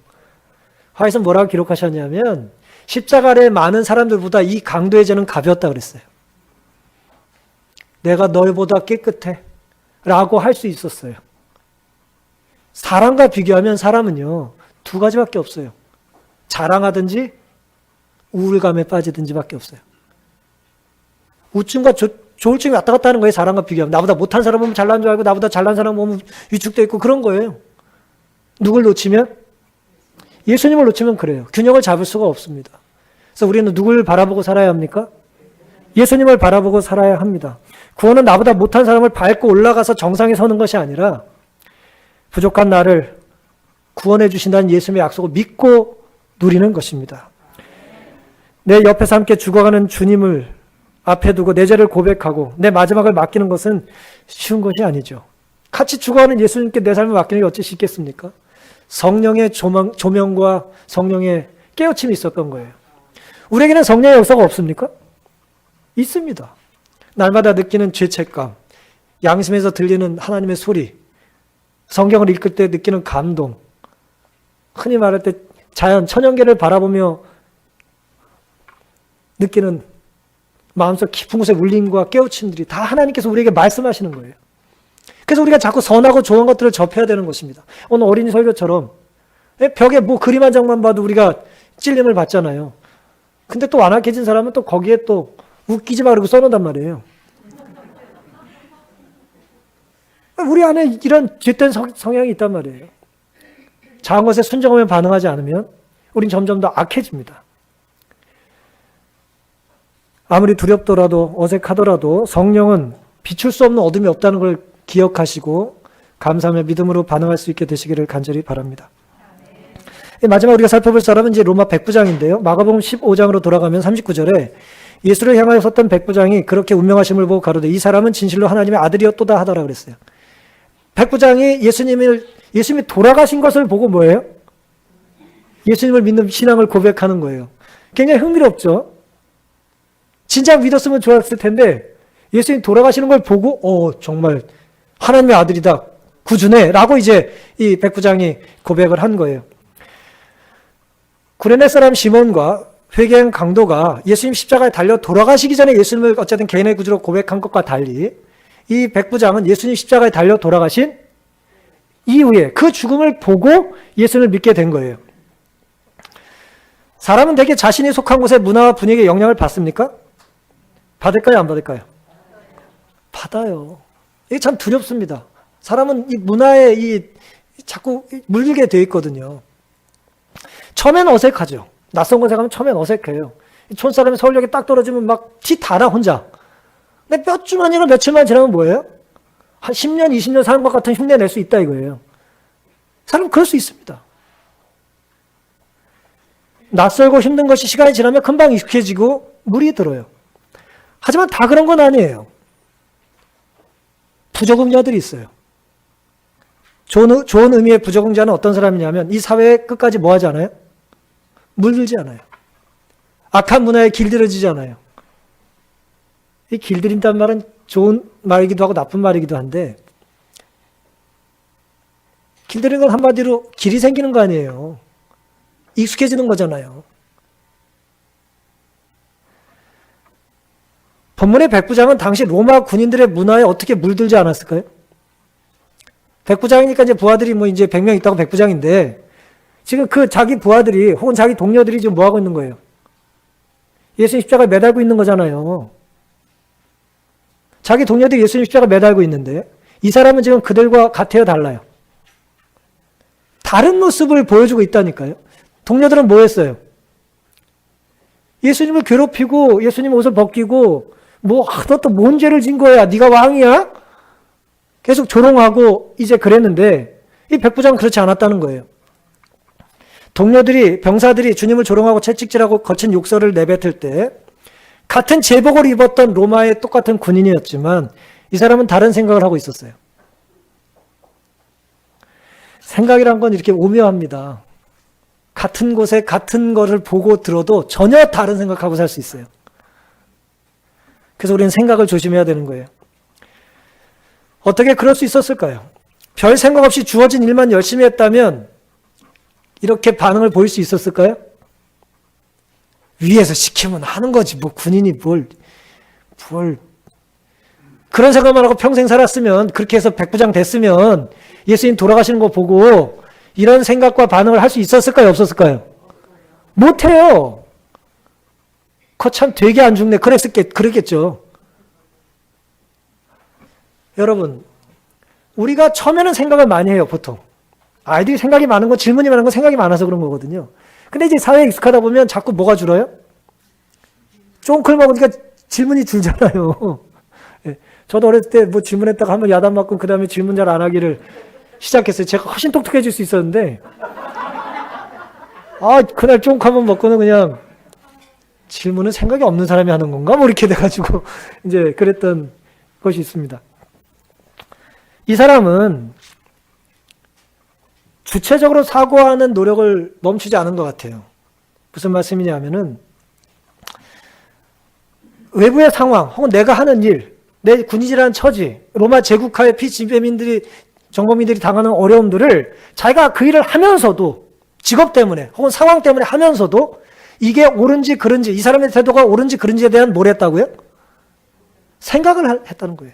S1: 화에서 뭐라고 기록하셨냐면 십자가 아래 많은 사람들보다 이 강도의 죄는 가벼웠다 그랬어요. 내가 너희보다 깨끗해 라고 할 수 있었어요. 사람과 비교하면 사람은요 2가지밖에 없어요. 자랑하든지 우울감에 빠지든지 밖에 없어요. 우울증과 조울증이 왔다 갔다 하는 거예요. 사람과 비교하면. 나보다 못한 사람 보면 잘난 줄 알고 나보다 잘난 사람 보면 위축되어 있고 그런 거예요. 누굴 놓치면? 예수님을 놓치면 그래요. 균형을 잡을 수가 없습니다. 그래서 우리는 누굴 바라보고 살아야 합니까? 예수님을 바라보고 살아야 합니다. 구원은 나보다 못한 사람을 밟고 올라가서 정상에 서는 것이 아니라 부족한 나를 구원해 주신다는 예수님의 약속을 믿고 누리는 것입니다. 내 옆에서 함께 죽어가는 주님을 앞에 두고 내 죄를 고백하고 내 마지막을 맡기는 것은 쉬운 것이 아니죠. 같이 죽어가는 예수님께 내 삶을 맡기는 게 어찌 쉽겠습니까? 성령의 조명과 성령의 깨우침이 있었던 거예요. 우리에게는 성령의 역사가 없습니까? 있습니다. 날마다 느끼는 죄책감, 양심에서 들리는 하나님의 소리, 성경을 읽을 때 느끼는 감동, 흔히 말할 때 자연, 천연계를 바라보며 느끼는 마음속 깊은 곳의 울림과 깨우침들이 다 하나님께서 우리에게 말씀하시는 거예요. 그래서 우리가 자꾸 선하고 좋은 것들을 접해야 되는 것입니다. 오늘 어린이 설교처럼 벽에 그림 한 장만 봐도 우리가 찔림을 받잖아요. 근데 또 완악해진 사람은 또 거기에 또 웃기지 마 그러고 써놓는단 말이에요. 우리 안에 이런 죄된 성향이 있단 말이에요. 작은 것에 순종하며 반응하지 않으면 우린 점점 더 악해집니다. 아무리 두렵더라도 어색하더라도 성령은 비출 수 없는 어둠이 없다는 걸 기억하시고 감사하며 믿음으로 반응할 수 있게 되시기를 간절히 바랍니다. 마지막 우리가 살펴볼 사람은 이제 로마 백부장인데요. 마가복음 15장으로 돌아가면 39절에 예수를 향하여 섰던 백부장이 그렇게 운명하심을 보고 가로되 이 사람은 진실로 하나님의 아들이었도다 하더라 그랬어요. 백부장이 예수님이 돌아가신 것을 보고 뭐예요? 예수님을 믿는 신앙을 고백하는 거예요. 굉장히 흥미롭죠? 진작 믿었으면 좋았을 텐데 예수님 돌아가시는 걸 보고 정말 하나님의 아들이다. 구주네. 라고 이제 이 백부장이 고백을 한 거예요. 구레네 사람 시몬과 회개한 강도가 예수님 십자가에 달려 돌아가시기 전에 예수님을 어쨌든 개인의 구주로 고백한 것과 달리 이 백부장은 예수님 십자가에 달려 돌아가신 이후에 그 죽음을 보고 예수님을 믿게 된 거예요. 사람은 대개 자신이 속한 곳의 문화와 분위기에 영향을 받습니까? 받을까요? 안 받을까요? 받아요. 이게 참 두렵습니다. 사람은 이 문화에 자꾸 물들게 되어 있거든요. 처음엔 어색하죠. 낯선 곳에 가면 처음엔 어색해요. 촌사람이 서울역에 딱 떨어지면 막 티 달아 혼자. 근데 몇 주만 이나 며칠만 지나면 뭐예요? 한 10년, 20년 사는 것 같은 흉내 낼 수 있다 이거예요. 사람은 그럴 수 있습니다. 낯설고 힘든 것이 시간이 지나면 금방 익숙해지고 물이 들어요. 하지만 다 그런 건 아니에요. 부적응자들이 있어요. 좋은 의미의 부적응자는 어떤 사람이냐면 이 사회에 끝까지 뭐 하지 않아요? 물들지 않아요. 악한 문화에 길들여지지 않아요. 이 길들인다는 말은 좋은 말이기도 하고 나쁜 말이기도 한데 길들이는 건 한마디로 길이 생기는 거 아니에요. 익숙해지는 거잖아요. 본문의 백부장은 당시 로마 군인들의 문화에 어떻게 물들지 않았을까요? 백부장이니까 이제 부하들이 뭐 이제 100명 있다고 백부장인데 지금 그 자기 부하들이 혹은 자기 동료들이 지금 뭐 하고 있는 거예요? 예수님 십자가에 매달고 있는 거잖아요. 자기 동료들이 예수님 십자가에 매달고 있는데 이 사람은 지금 그들과 같아요, 달라요? 다른 모습을 보여주고 있다니까요. 동료들은 뭐 했어요? 예수님을 괴롭히고 예수님 옷을 벗기고 너 또 뭔 죄를 진 거야? 네가 왕이야? 계속 조롱하고 이제 그랬는데 이 백부장은 그렇지 않았다는 거예요. 동료들이 병사들이 주님을 조롱하고 채찍질하고 거친 욕설을 내뱉을 때 같은 제복을 입었던 로마의 똑같은 군인이었지만 이 사람은 다른 생각을 하고 있었어요. 생각이란 건 이렇게 오묘합니다. 같은 곳에 같은 거를 보고 들어도 전혀 다른 생각하고 살 수 있어요. 그래서 우리는 생각을 조심해야 되는 거예요. 어떻게 그럴 수 있었을까요? 별 생각 없이 주어진 일만 열심히 했다면 이렇게 반응을 보일 수 있었을까요? 위에서 시키면 하는 거지. 뭐 군인이 뭘. 그런 생각만 하고 평생 살았으면 그렇게 해서 백부장 됐으면 예수님 돌아가시는 거 보고 이런 생각과 반응을 할 수 있었을까요? 없었을까요? 못해요. 그거 참 되게 안 죽네. 그랬겠죠. 여러분, 우리가 처음에는 생각을 많이 해요, 보통. 아이들이 생각이 많은 건 질문이 많은 건 생각이 많아서 그런 거거든요. 근데 이제 사회에 익숙하다 보면 자꾸 뭐가 줄어요? 쫑클 먹으니까 질문이 줄잖아요. 예, 저도 어렸을 때 뭐 질문했다가 한번 야단 맞고 그 다음에 질문 잘 안 하기를 시작했어요. 제가 훨씬 똑똑해질 수 있었는데 그날 쫑 한번 먹고는 그냥 질문은 생각이 없는 사람이 하는 건가? 뭐 이렇게 돼가지고 이제 그랬던 것이 있습니다. 이 사람은 주체적으로 사고하는 노력을 멈추지 않은 것 같아요. 무슨 말씀이냐면은 외부의 상황 혹은 내가 하는 일, 내 군인이라는 처지, 로마 제국하의 정범민들이 당하는 어려움들을 자기가 그 일을 하면서도 직업 때문에 혹은 상황 때문에 하면서도 이게 옳은지 그른지 이 사람의 태도가 옳은지 그른지에 대한 뭘 했다고요? 생각을 했다는 거예요.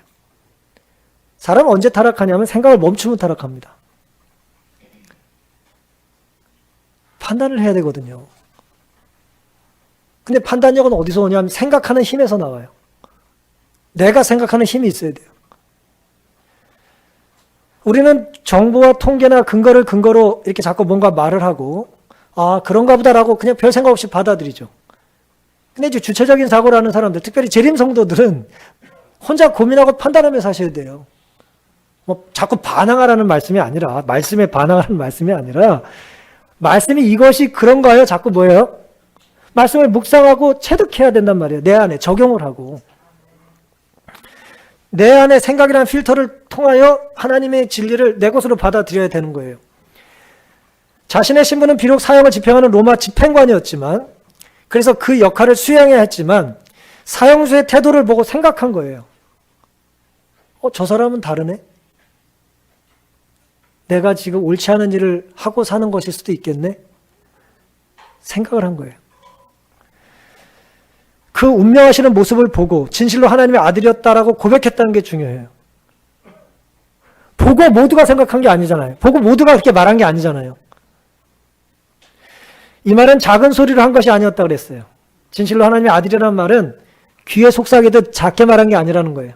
S1: 사람은 언제 타락하냐면 생각을 멈추면 타락합니다. 판단을 해야 되거든요. 근데 판단력은 어디서 오냐면 생각하는 힘에서 나와요. 내가 생각하는 힘이 있어야 돼요. 우리는 정보와 통계나 근거로 이렇게 자꾸 뭔가 말을 하고 그런가 보다라고 그냥 별 생각 없이 받아들이죠. 근데 이제 주체적인 사고를 하는 사람들, 특별히 재림 성도들은 혼자 고민하고 판단하며 사셔야 돼요. 뭐 자꾸 반항하라는 말씀이 아니라, 말씀에 반항하는 말씀이 아니라, 말씀이 이것이 그런가요? 자꾸 뭐예요? 말씀을 묵상하고 체득해야 된단 말이에요. 내 안에 적용을 하고. 내 안에 생각이라는 필터를 통하여 하나님의 진리를 내 것으로 받아들여야 되는 거예요. 자신의 신분은 비록 사형을 집행하는 로마 집행관이었지만, 그래서 그 역할을 수행해야 했지만 사형수의 태도를 보고 생각한 거예요. 저 사람은 다르네? 내가 지금 옳지 않은 일을 하고 사는 것일 수도 있겠네? 생각을 한 거예요. 그 운명하시는 모습을 보고 진실로 하나님의 아들이었다라고 고백했다는 게 중요해요. 보고 모두가 생각한 게 아니잖아요. 보고 모두가 그렇게 말한 게 아니잖아요. 이 말은 작은 소리로 한 것이 아니었다고 그랬어요. 진실로 하나님의 아들이라는 말은 귀에 속삭이듯 작게 말한 게 아니라는 거예요.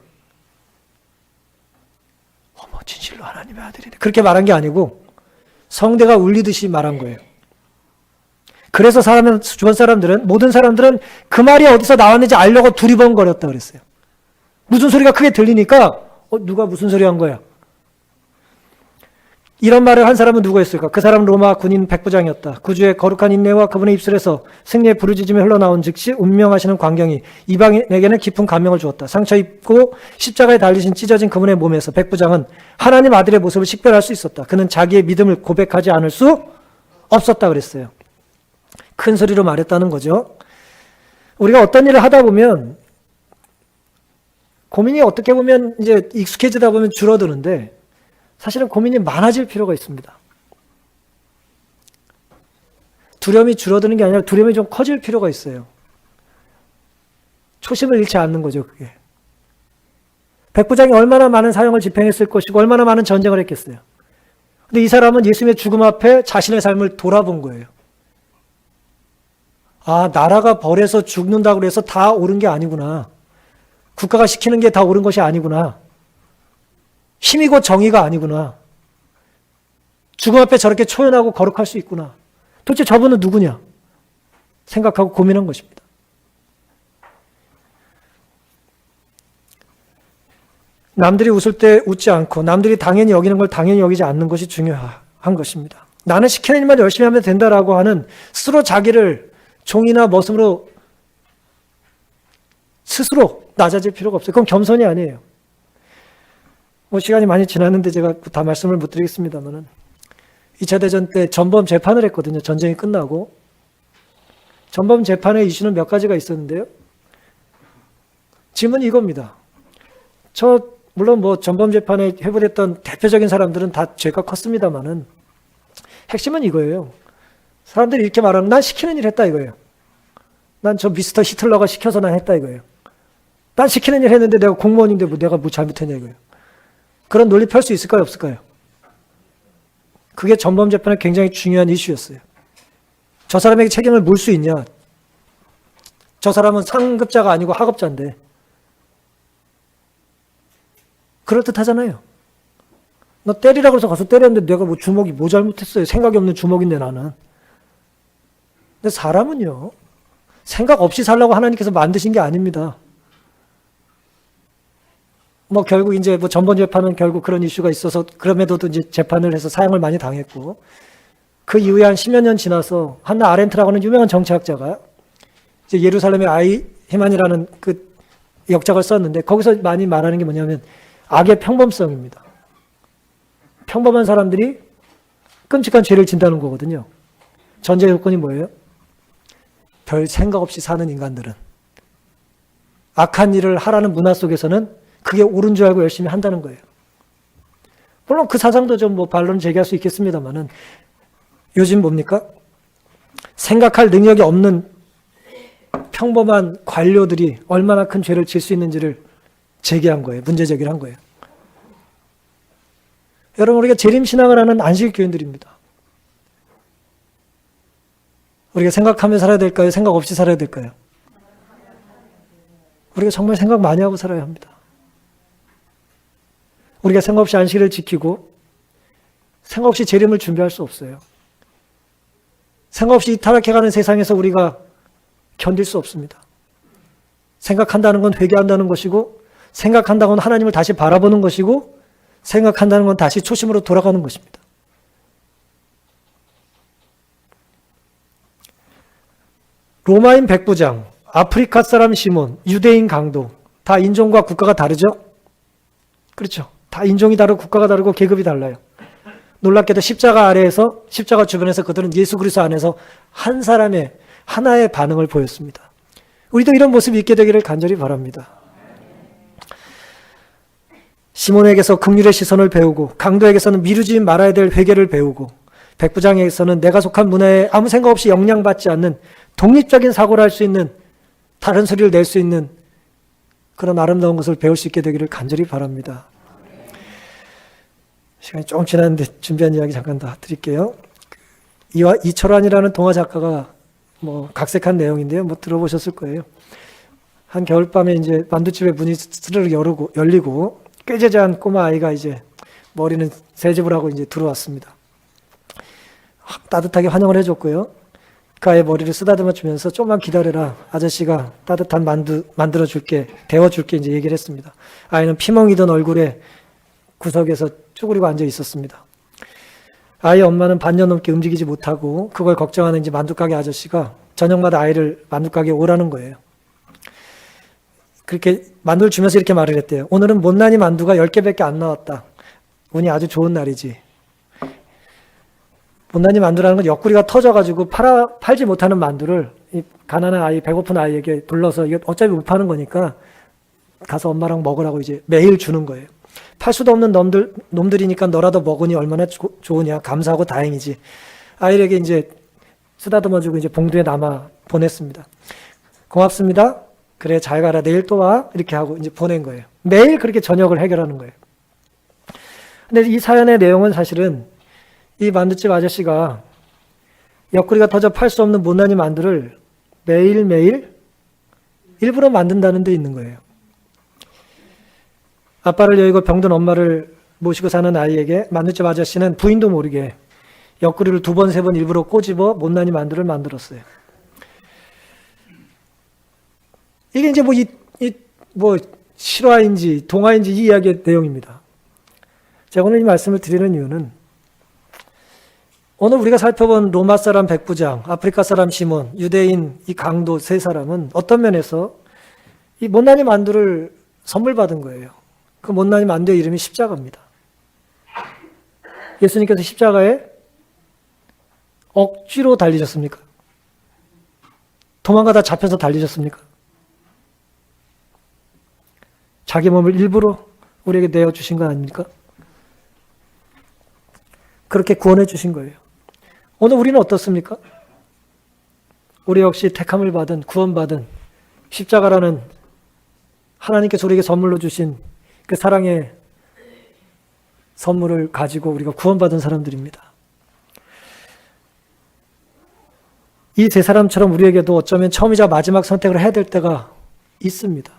S1: 어머, 진실로 하나님의 아들이네. 그렇게 말한 게 아니고 성대가 울리듯이 말한 거예요. 그래서 주변 사람들은, 모든 사람들은 그 말이 어디서 나왔는지 알려고 두리번거렸다 그랬어요. 무슨 소리가 크게 들리니까 누가 무슨 소리 한 거야? 이런 말을 한 사람은 누구였을까? 그 사람은 로마 군인 백부장이었다. 구주의 거룩한 인내와 그분의 입술에서 승리의 부르짖음이 흘러나온 즉시 운명하시는 광경이 이방인에게는 깊은 감명을 주었다. 상처 입고 십자가에 달리신 찢어진 그분의 몸에서 백부장은 하나님 아들의 모습을 식별할 수 있었다. 그는 자기의 믿음을 고백하지 않을 수 없었다 그랬어요. 큰 소리로 말했다는 거죠. 우리가 어떤 일을 하다 보면 고민이 어떻게 보면 이제 익숙해지다 보면 줄어드는데 사실은 고민이 많아질 필요가 있습니다. 두려움이 줄어드는 게 아니라 두려움이 좀 커질 필요가 있어요. 초심을 잃지 않는 거죠, 그게. 백부장이 얼마나 많은 사형을 집행했을 것이고 얼마나 많은 전쟁을 했겠어요. 근데 이 사람은 예수님의 죽음 앞에 자신의 삶을 돌아본 거예요. 아, 나라가 벌에서 죽는다고 해서 다 옳은 게 아니구나. 국가가 시키는 게 다 옳은 것이 아니구나. 힘이고 정의가 아니구나. 죽음 앞에 저렇게 초연하고 거룩할 수 있구나. 도대체 저분은 누구냐? 생각하고 고민한 것입니다. 남들이 웃을 때 웃지 않고 남들이 당연히 여기는 걸 당연히 여기지 않는 것이 중요한 것입니다. 나는 시키는 일만 열심히 하면 된다라고 하는 스스로 자기를 종이나 머슴으로 스스로 낮아질 필요가 없어요. 그건 겸손이 아니에요. 시간이 많이 지났는데 제가 다 말씀을 못 드리겠습니다만은 2차 대전 때 전범 재판을 했거든요. 전쟁이 끝나고. 전범 재판의 이슈는 몇 가지가 있었는데요. 질문이 이겁니다. 물론 전범 재판에 회부됐던 대표적인 사람들은 다 죄가 컸습니다만은 핵심은 이거예요. 사람들이 이렇게 말하는, 난 시키는 일 했다 이거예요. 난 저 미스터 히틀러가 시켜서 난 했다 이거예요. 난 시키는 일 했는데 내가 공무원인데 내가 뭐 잘못했냐 이거예요. 그런 논리 펼 수 있을까요, 없을까요? 그게 전범 재판에 굉장히 중요한 이슈였어요. 저 사람에게 책임을 물 수 있냐? 저 사람은 상급자가 아니고 하급자인데. 그럴듯하잖아요. 너 때리라고 해서 가서 때렸는데 내가 주먹이 뭐 잘못했어요? 생각이 없는 주먹인데 나는. 근데 사람은요, 생각 없이 살라고 하나님께서 만드신 게 아닙니다. 결국 이제 전범 재판은 결국 그런 이슈가 있어서 그럼에도 이제 재판을 해서 사형을 많이 당했고, 그 이후에 한 10여 년 지나서 한나 아렌트라고 하는 유명한 정치학자가 이제 예루살렘의 아이히만이라는 그 역작을 썼는데 거기서 많이 말하는 게 뭐냐면 악의 평범성입니다. 평범한 사람들이 끔찍한 죄를 진다는 거거든요. 전제 요건이 뭐예요? 별 생각 없이 사는 인간들은 악한 일을 하라는 문화 속에서는 그게 옳은 줄 알고 열심히 한다는 거예요. 물론 그 사상도 좀 반론 제기할 수 있겠습니다만은 요즘 뭡니까? 생각할 능력이 없는 평범한 관료들이 얼마나 큰 죄를 질 수 있는지를 제기한 거예요. 문제 제기를 한 거예요. 여러분, 우리가 재림신앙을 하는 안식교인들입니다. 우리가 생각하며 살아야 될까요? 생각 없이 살아야 될까요? 우리가 정말 생각 많이 하고 살아야 합니다. 우리가 생각 없이 안식일을 지키고 생각 없이 재림을 준비할 수 없어요. 생각 없이 타락해가는 세상에서 우리가 견딜 수 없습니다. 생각한다는 건 회개한다는 것이고, 생각한다는 건 하나님을 다시 바라보는 것이고, 생각한다는 건 다시 초심으로 돌아가는 것입니다. 로마인 백부장, 아프리카 사람 시몬, 유대인 강도, 다 인종과 국가가 다르죠? 그렇죠. 다 인종이 다르고 국가가 다르고 계급이 달라요. 놀랍게도 십자가 아래에서, 십자가 주변에서 그들은 예수 그리스도 안에서 한 사람의, 하나의 반응을 보였습니다. 우리도 이런 모습이 있게 되기를 간절히 바랍니다. 시몬에게서 긍휼의 시선을 배우고, 강도에게서는 미루지 말아야 될 회개를 배우고, 백부장에게서는 내가 속한 문화에 아무 생각 없이 영향받지 않는 독립적인 사고를 할 수 있는, 다른 소리를 낼 수 있는 그런 아름다운 것을 배울 수 있게 되기를 간절히 바랍니다. 시간이 조금 지났는데 준비한 이야기 잠깐 다 드릴게요. 이철환이라는 동화 작가가 각색한 내용인데요. 들어보셨을 거예요. 한 겨울밤에 이제 만두집에 문이 스르르 열리고 꾀죄죄한 꼬마 아이가 이제 머리는 새집을 하고 이제 들어왔습니다. 따뜻하게 환영을 해줬고요. 그 아이의 머리를 쓰다듬어 주면서 좀만 기다려라. 아저씨가 따뜻한 만두 만들어 줄게, 데워 줄게 이제 얘기를 했습니다. 아이는 피멍이 든 얼굴에 구석에서 쭈그리고 앉아 있었습니다. 아이의 엄마는 반년 넘게 움직이지 못하고 그걸 걱정하는 이제 만두가게 아저씨가 저녁마다 아이를 만두가게에 오라는 거예요. 그렇게 만두를 주면서 이렇게 말을 했대요. 오늘은 못난이 만두가 10개밖에 안 나왔다. 운이 아주 좋은 날이지. 못난이 만두라는 건 옆구리가 터져가지고 팔지 못하는 만두를 이 가난한 아이, 배고픈 아이에게 둘러서 이거 어차피 못 파는 거니까 가서 엄마랑 먹으라고 이제 매일 주는 거예요. 팔 수도 없는 놈들이니까 너라도 먹으니 얼마나 좋으냐. 감사하고 다행이지. 아이에게 이제 쓰다듬어주고 이제 봉투에 남아 보냈습니다. 고맙습니다. 그래, 잘 가라. 내일 또 와. 이렇게 하고 이제 보낸 거예요. 매일 그렇게 저녁을 해결하는 거예요. 근데 이 사연의 내용은 사실은 이 만두집 아저씨가 옆구리가 터져 팔 수 없는 못난이 만두를 매일매일 일부러 만든다는 데 있는 거예요. 아빠를 여의고 병든 엄마를 모시고 사는 아이에게 만두집 아저씨는 부인도 모르게 옆구리를 2번, 3번 일부러 꼬집어 못난이 만두를 만들었어요. 이게 이제 실화인지 동화인지 이 이야기의 내용입니다. 제가 오늘 이 말씀을 드리는 이유는 오늘 우리가 살펴본 로마 사람 백부장, 아프리카 사람 시몬, 유대인 이 강도 3사람은 어떤 면에서 이 못난이 만두를 선물 받은 거예요. 그 못난이 만두의 이름이 십자가입니다. 예수님께서 십자가에 억지로 달리셨습니까? 도망가다 잡혀서 달리셨습니까? 자기 몸을 일부러 우리에게 내어주신 거 아닙니까? 그렇게 구원해 주신 거예요. 오늘 우리는 어떻습니까? 우리 역시 택함을 받은, 구원받은 십자가라는 하나님께서 우리에게 선물로 주신 그 사랑의 선물을 가지고 우리가 구원받은 사람들입니다. 이 3사람처럼 우리에게도 어쩌면 처음이자 마지막 선택을 해야 될 때가 있습니다.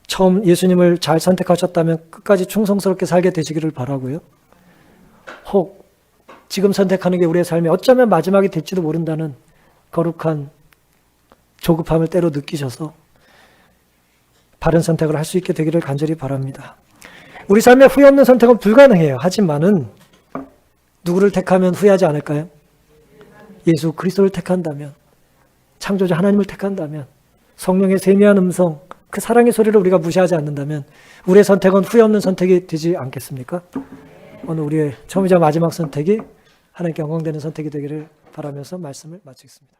S1: 처음 예수님을 잘 선택하셨다면 끝까지 충성스럽게 살게 되시기를 바라고요. 혹 지금 선택하는 게 우리의 삶에 어쩌면 마지막이 될지도 모른다는 거룩한 조급함을 때로 느끼셔서 바른 선택을 할 수 있게 되기를 간절히 바랍니다. 우리 삶에 후회 없는 선택은 불가능해요. 하지만은 누구를 택하면 후회하지 않을까요? 예수 그리스도를 택한다면, 창조자 하나님을 택한다면, 성령의 세미한 음성, 그 사랑의 소리를 우리가 무시하지 않는다면 우리의 선택은 후회 없는 선택이 되지 않겠습니까? 오늘 우리의 처음이자 마지막 선택이 하나님께 영광되는 선택이 되기를 바라면서 말씀을 마치겠습니다.